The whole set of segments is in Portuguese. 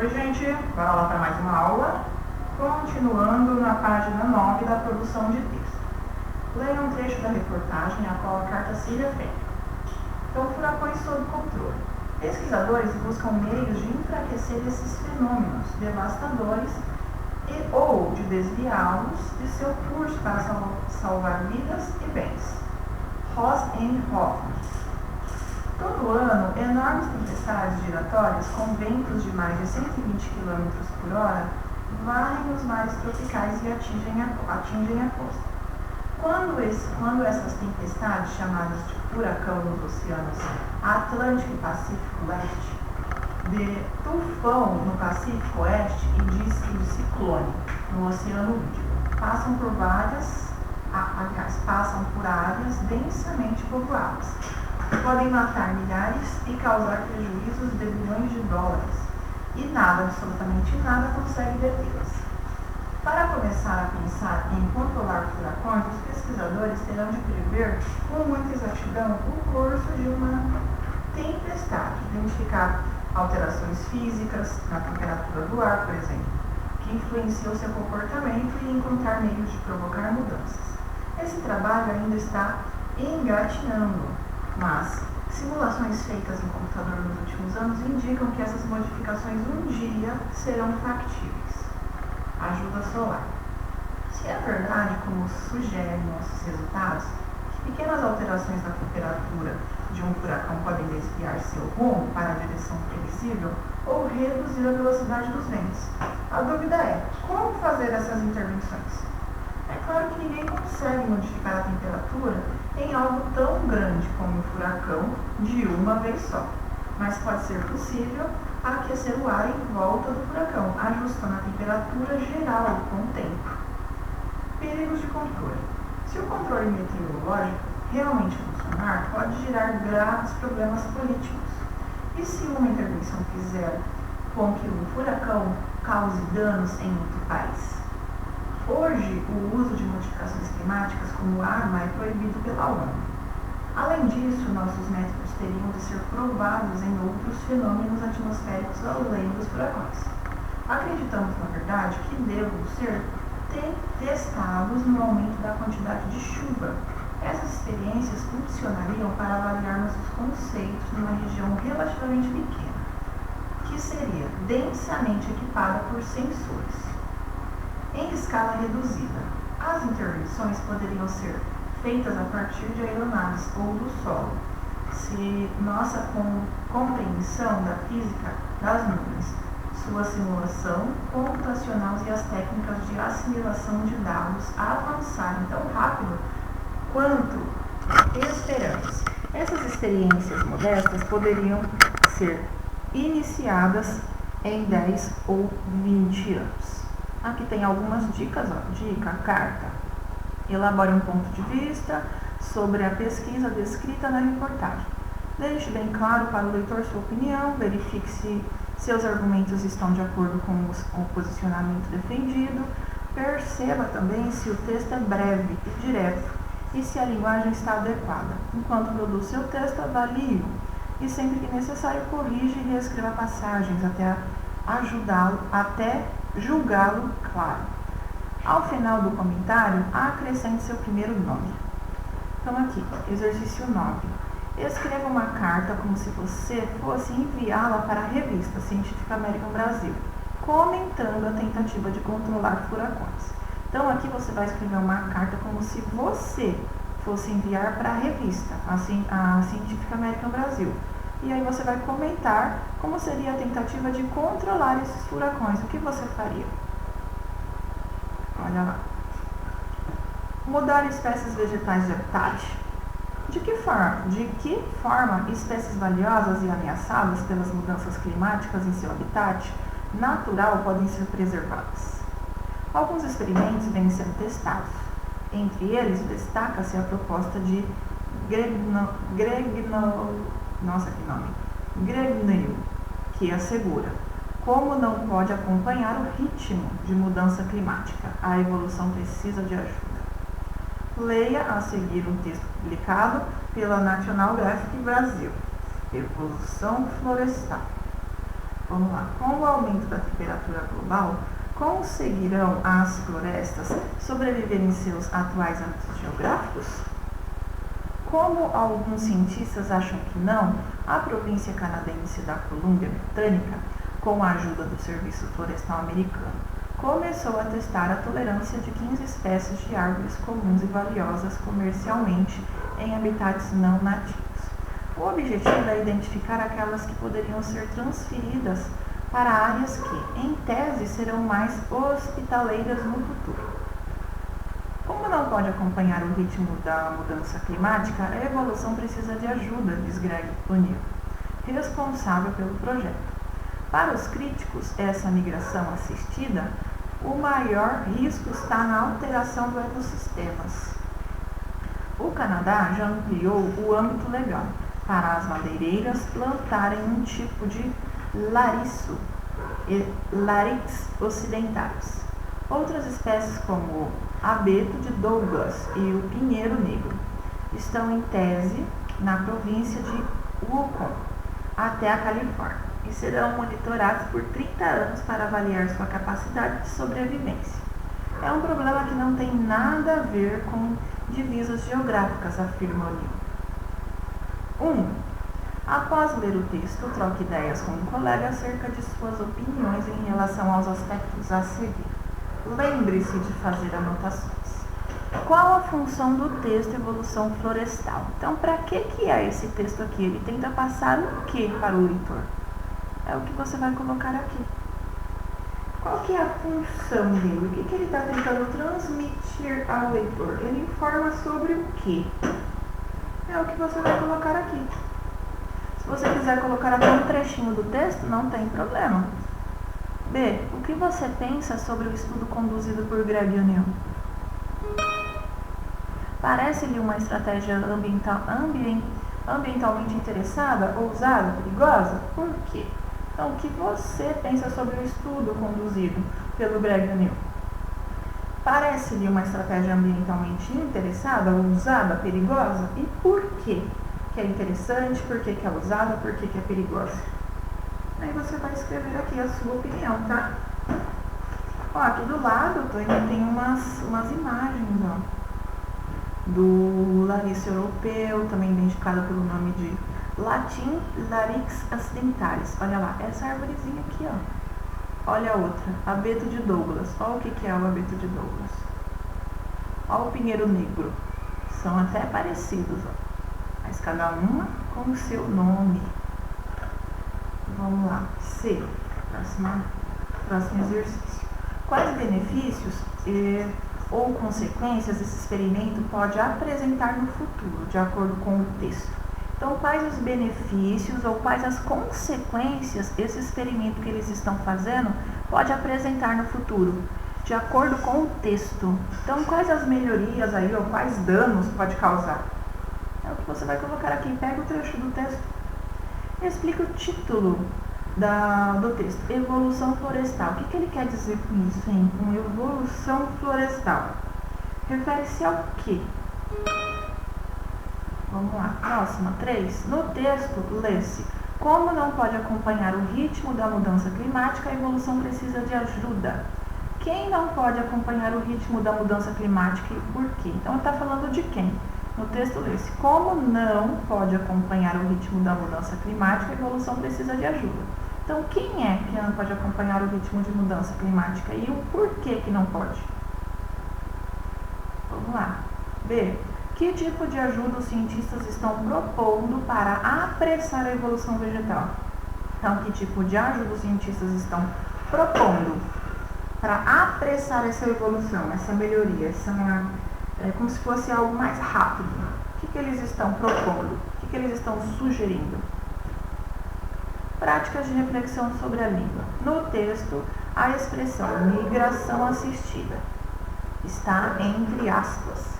Oi, gente, bora lá para mais uma aula, continuando na página 9 da produção de texto. Leia um trecho da reportagem a qual a carta se refere. Então, furacões sob controle. Pesquisadores buscam meios de enfraquecer esses fenômenos devastadores ou de desviá-los de seu curso para salvar vidas e bens. Ross M. Hoffman. Todo ano, enormes tempestades giratórias com ventos de mais de 120 km por hora varrem os mares tropicais e atingem a costa. Quando essas tempestades, chamadas de furacão nos oceanos Atlântico e Pacífico Leste, de tufão no Pacífico Oeste e de ciclone no Oceano Índico, passam por áreas densamente povoadas. Podem matar milhares e causar prejuízos de bilhões de dólares. E nada, absolutamente nada, consegue detê-las. Para começar a pensar em controlar furacões, os pesquisadores terão de prever com muita exatidão o curso de uma tempestade, identificar alterações físicas na temperatura do ar, por exemplo, que influenciam seu comportamento e encontrar meios de provocar mudanças. Esse trabalho ainda está engatinhando, mas simulações feitas em computador nos últimos anos indicam que essas modificações um dia serão factíveis. Ajuda solar. Se é verdade, como sugerem nossos resultados, que pequenas alterações na temperatura de um furacão podem desviar seu rumo para a direção previsível ou reduzir a velocidade dos ventos, a dúvida é, como fazer essas intervenções? É claro que ninguém consegue modificar a temperatura em algo tão grande como um furacão de uma vez só, mas pode ser possível aquecer o ar em volta do furacão, ajustando a temperatura geral com o tempo. Perigos de controle. Se o controle meteorológico realmente funcionar, pode gerar graves problemas políticos. E se uma intervenção fizer com que um furacão cause danos em outro país? Hoje, o uso de modificações climáticas como arma é proibido pela ONU. Além disso, nossos métodos teriam de ser provados em outros fenômenos atmosféricos além dos furacões. Acreditamos, na verdade, que devam ser testados no aumento da quantidade de chuva. Essas experiências funcionariam para avaliar nossos conceitos numa região relativamente pequena, que seria densamente equipada por sensores. Em escala reduzida, as intervenções poderiam ser feitas a partir de aeronaves ou do solo, se nossa compreensão da física das nuvens, sua simulação computacional e as técnicas de assimilação de dados avançarem tão rápido quanto esperamos. Essas experiências modestas poderiam ser iniciadas em 10 ou 20 anos. Aqui tem algumas dicas, dica, carta. Elabore um ponto de vista sobre a pesquisa descrita na reportagem. Deixe bem claro para o leitor sua opinião, verifique se seus argumentos estão de acordo com o posicionamento defendido, perceba também se o texto é breve e direto e se a linguagem está adequada. Enquanto produz seu texto, avalie-o e sempre que necessário corrija e reescreva passagens até julgá-lo claro. Ao final do comentário, acrescente seu primeiro nome. Então aqui, exercício 9. Escreva uma carta como se você fosse enviá-la para a revista Científica American Brasil, comentando a tentativa de controlar furacões. Então aqui você vai escrever uma carta como se você fosse enviar para a revista, a Científica American Brasil. E aí você vai comentar como seria a tentativa de controlar esses furacões. O que você faria? Olha lá. Mudar espécies vegetais de habitat. De que forma espécies valiosas e ameaçadas pelas mudanças climáticas em seu habitat natural podem ser preservadas? Alguns experimentos vêm sendo testados. Entre eles, destaca-se a proposta de Gregnell, que assegura: como não pode acompanhar o ritmo de mudança climática, a evolução precisa de ajuda. Leia a seguir um texto publicado pela National Geographic Brasil, Evolução Florestal. Vamos lá. Com o aumento da temperatura global, conseguirão as florestas sobreviver em seus atuais âmbitos geográficos? Como alguns cientistas acham que não, a província canadense da Colômbia Britânica, com a ajuda do Serviço Florestal Americano, começou a testar a tolerância de 15 espécies de árvores comuns e valiosas comercialmente em habitats não nativos. O objetivo é identificar aquelas que poderiam ser transferidas para áreas que, em tese, serão mais hospitaleiras no futuro. Como não pode acompanhar o ritmo da mudança climática, a evolução precisa de ajuda, diz Greg O'Neill, responsável pelo projeto. Para os críticos, essa migração assistida, o maior risco está na alteração dos ecossistemas. O Canadá já ampliou o âmbito legal para as madeireiras plantarem um tipo de lariço, Larix occidentalis. Outras espécies como o abeto de Douglas e o pinheiro negro estão em tese na província de Yukon até a Califórnia e serão monitorados por 30 anos para avaliar sua capacidade de sobrevivência. É um problema que não tem nada a ver com divisas geográficas, afirma O'Neill. 1. Após ler o texto, troque ideias com um colega acerca de suas opiniões em relação aos aspectos a seguir. Lembre-se de fazer anotações. Qual a função do texto Evolução Florestal? Então, para que é esse texto aqui? Ele tenta passar o que para o leitor? É o que você vai colocar aqui. Qual que é a função dele? O que ele está tentando transmitir ao leitor? Ele informa sobre o que? É o que você vai colocar aqui. Se você quiser colocar até um trechinho do texto, não tem problema. B. O que você pensa sobre o estudo conduzido por Greg O'Neill? Parece-lhe uma estratégia ambientalmente interessada, ousada, perigosa? Por quê? Então, o que você pensa sobre o estudo conduzido pelo Greg O'Neill? Parece-lhe uma estratégia ambientalmente interessada, ousada, perigosa? E por quê? Que é interessante, por que é ousada, por que é perigosa? Aí você vai escrever aqui a sua opinião, tá? Ó, aqui do lado tem umas imagens, ó, do lariço europeu, também identificado pelo nome de latim Larix occidentalis. Olha lá, essa arvorezinha aqui, ó. Olha a outra, abeto de Douglas. Olha o que é o abeto de Douglas. Olha o pinheiro negro. São até parecidos, ó, mas cada uma com o seu nome. Vamos lá. C. Próximo exercício. Quais benefícios ou consequências esse experimento pode apresentar no futuro, de acordo com o texto? Então, quais os benefícios ou quais as consequências esse experimento que eles estão fazendo pode apresentar no futuro, de acordo com o texto? Então, quais as melhorias aí ou quais danos pode causar? É o que você vai colocar aqui. Pega o trecho do texto. Explica o título do texto. Evolução florestal. O que ele quer dizer com isso, hein? Com evolução florestal. Refere-se ao quê? Vamos lá. Próxima, 3. No texto, lê-se: como não pode acompanhar o ritmo da mudança climática, a evolução precisa de ajuda. Quem não pode acompanhar o ritmo da mudança climática e por quê? Então, está falando de quem? No texto lê-se: como não pode acompanhar o ritmo da mudança climática, a evolução precisa de ajuda. Então, quem é que não pode acompanhar o ritmo de mudança climática e o porquê que não pode? Vamos lá. B. Que tipo de ajuda os cientistas estão propondo para apressar a evolução vegetal? Então, que tipo de ajuda os cientistas estão propondo para apressar essa evolução, essa melhoria, como se fosse algo mais rápido? O que eles estão propondo? O que eles estão sugerindo? Práticas de reflexão sobre a língua. No texto, a expressão migração assistida está entre aspas.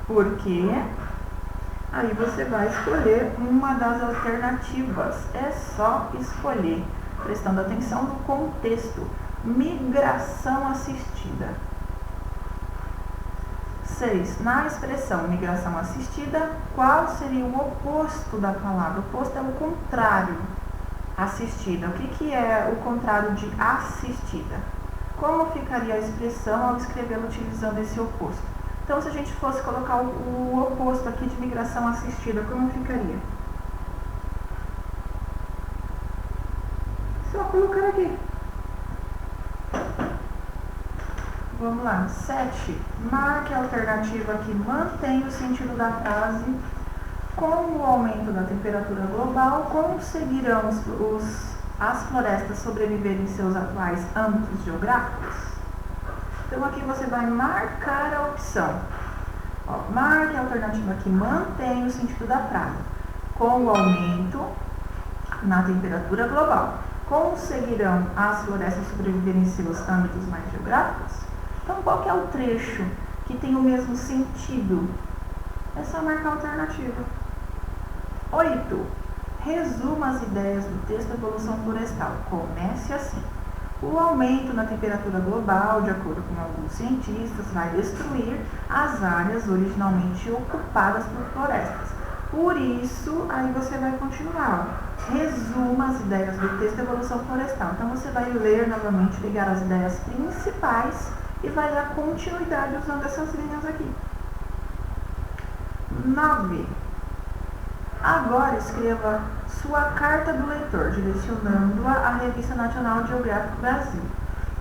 Porque aí você vai escolher uma das alternativas. É só escolher, prestando atenção no contexto. Migração assistida. 6. Na expressão migração assistida, qual seria o oposto da palavra? O oposto é o contrário. assistida. O que é o contrário de assistida? Como ficaria a expressão ao escrevê-la utilizando esse oposto? Então, se a gente fosse colocar o oposto aqui de migração assistida, como ficaria? Só colocar aqui. Vamos lá. 7. Marque a alternativa que mantém o sentido da frase. Com o aumento da temperatura global, conseguirão as florestas sobreviver em seus atuais âmbitos geográficos? Então, aqui você vai marcar a opção. Marque a alternativa que mantém o sentido da frase. Com o aumento na temperatura global, conseguirão as florestas sobreviver em seus âmbitos mais geográficos? Então, qual que é o trecho que tem o mesmo sentido? É só marcar a alternativa. 8. Resuma as ideias do texto Evolução Florestal. Comece assim. O aumento na temperatura global, de acordo com alguns cientistas, vai destruir as áreas originalmente ocupadas por florestas. Por isso, aí você vai continuar. Resuma as ideias do texto Evolução Florestal. Então, você vai ler novamente, pegar as ideias principais e vai dar continuidade usando essas linhas aqui. 9. Agora escreva sua carta do leitor, direcionando-a à Revista National Geographic Brasil,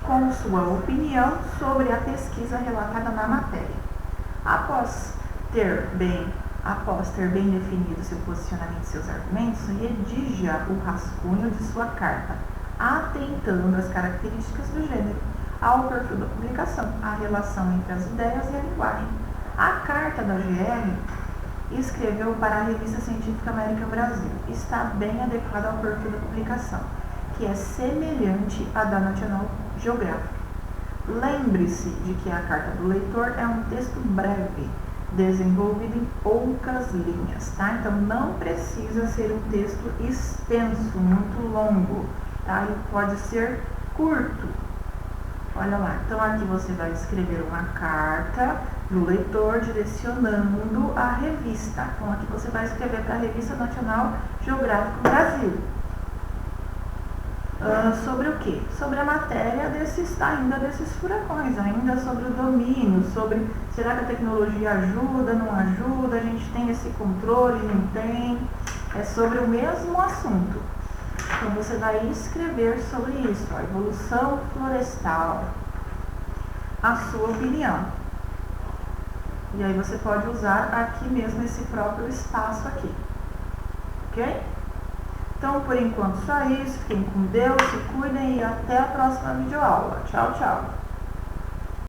com sua opinião sobre a pesquisa relatada na matéria. Após ter bem definido seu posicionamento e seus argumentos, redija o rascunho de sua carta, atentando às características do gênero, ao perfil da publicação, à relação entre as ideias e a linguagem. A carta da GR escreveu para a Revista Científica América Brasil. Está bem adequada ao perfil da publicação, que é semelhante à da National Geographic. Lembre-se de que a carta do leitor é um texto breve, desenvolvido em poucas linhas, tá? Então, não precisa ser um texto extenso, muito longo, tá? Ele pode ser curto. Olha lá, então aqui você vai escrever uma carta do leitor direcionando a revista. Então aqui você vai escrever para a Revista National Geographic Brasil. Sobre o quê? Sobre a matéria desses furacões, ainda sobre o domínio, sobre será que a tecnologia ajuda, não ajuda, a gente tem esse controle, não tem. É sobre o mesmo assunto. Então, você vai escrever sobre isso, a evolução florestal, a sua opinião. E aí você pode usar aqui mesmo esse próprio espaço aqui, ok? Então, por enquanto, só isso. Fiquem com Deus, se cuidem e até a próxima videoaula. Tchau, tchau!